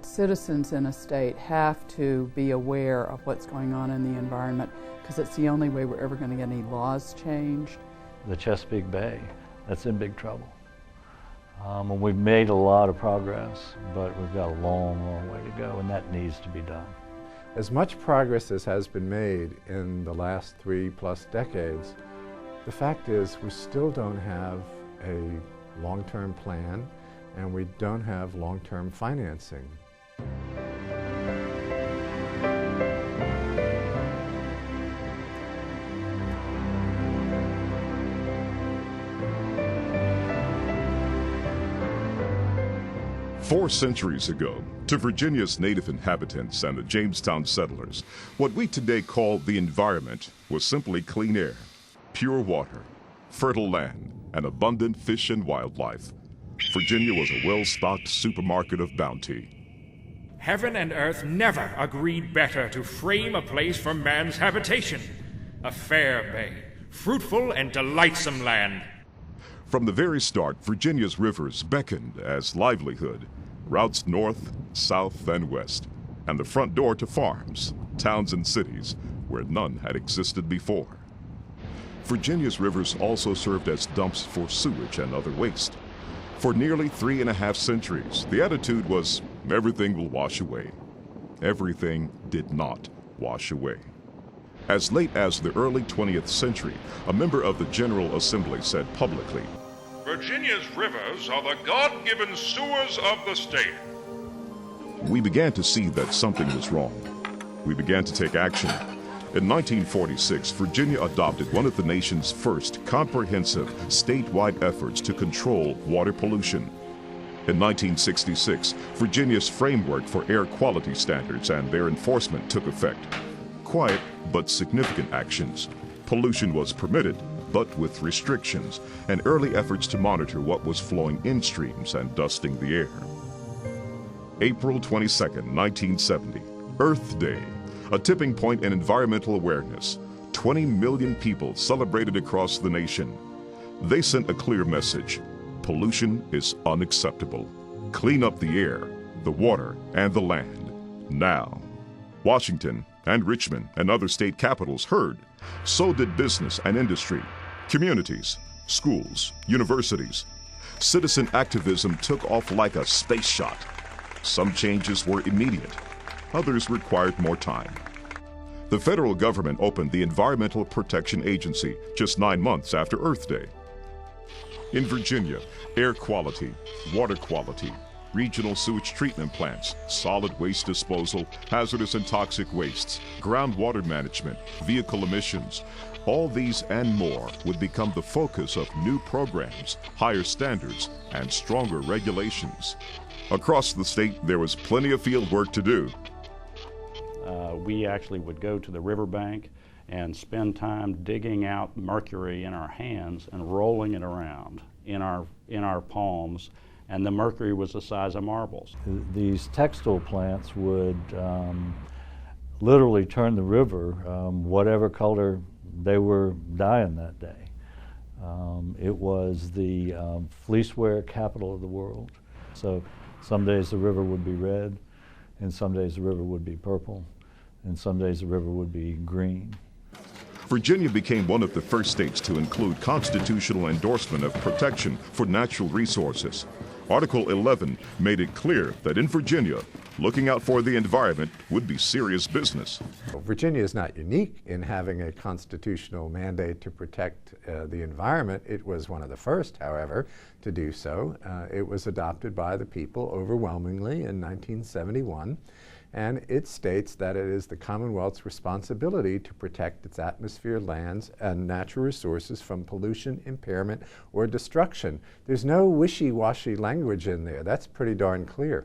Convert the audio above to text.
citizens in a state have to be aware of what's going on in the environment, because it's the only way we're ever going to get any laws changed. The Chesapeake Bay, that's in big trouble. And we've made a lot of progress, but we've got a long, long way to go, and that needs to be done. As much progress as has been made in the last 3+ decades, the fact is we still don't have a long-term plan, and we don't have long-term financing. Four centuries ago, to Virginia's native inhabitants and the Jamestown settlers, what we today call the environment was simply clean air, pure water, fertile land, and abundant fish and wildlife. Virginia was a well-stocked supermarket of bounty. Heaven and earth never agreed better to frame a place for man's habitation. A fair bay, fruitful and delightsome land. From the very start, Virginia's rivers beckoned as livelihood, routes north, south, and west, and the front door to farms, towns, and cities where none had existed before. Virginia's rivers also served as dumps for sewage and other waste. For nearly 3.5 centuries, the attitude was, everything will wash away. Everything did not wash away. As late as the early 20th century, a member of the General Assembly said publicly, Virginia's rivers are the God-given sewers of the state. We began to see that something was wrong. We began to take action. In 1946, Virginia adopted one of the nation's first comprehensive statewide efforts to control water pollution. In 1966, Virginia's framework for air quality standards and their enforcement took effect. Quiet but significant actions. Pollution was permitted, but with restrictions, and early efforts to monitor what was flowing in streams and dusting the air. April 22, 1970, Earth Day, a tipping point in environmental awareness. 20 million people celebrated across the nation. They sent a clear message. Pollution is unacceptable. Clean up the air, the water, and the land, now. Washington and Richmond and other state capitals heard. So did business and industry, communities, schools, universities. Citizen activism took off like a space shot. Some changes were immediate. Others required more time. The federal government opened the Environmental Protection Agency just 9 months after Earth Day. In Virginia, air quality, water quality, regional sewage treatment plants, solid waste disposal, hazardous and toxic wastes, groundwater management, vehicle emissions, all these and more would become the focus of new programs, higher standards, and stronger regulations. Across the state, there was plenty of field work to do. We actually would go to the riverbank and spend time digging out mercury in our hands and rolling it around in our palms, and the mercury was the size of marbles. These textile plants would literally turn the river whatever color they were dyeing that day. It was the fleecewear capital of the world. So some days the river would be red, and some days the river would be purple, and some days the river would be green. Virginia became one of the first states to include constitutional endorsement of protection for natural resources. Article 11 made it clear that in Virginia, looking out for the environment would be serious business. Virginia is not unique in having a constitutional mandate to protect the environment. It was one of the first, however, to do so. It was adopted by the people overwhelmingly in 1971. And it states that it is the Commonwealth's responsibility to protect its atmosphere, lands, and natural resources from pollution, impairment, or destruction. There's no wishy-washy language in there. That's pretty darn clear.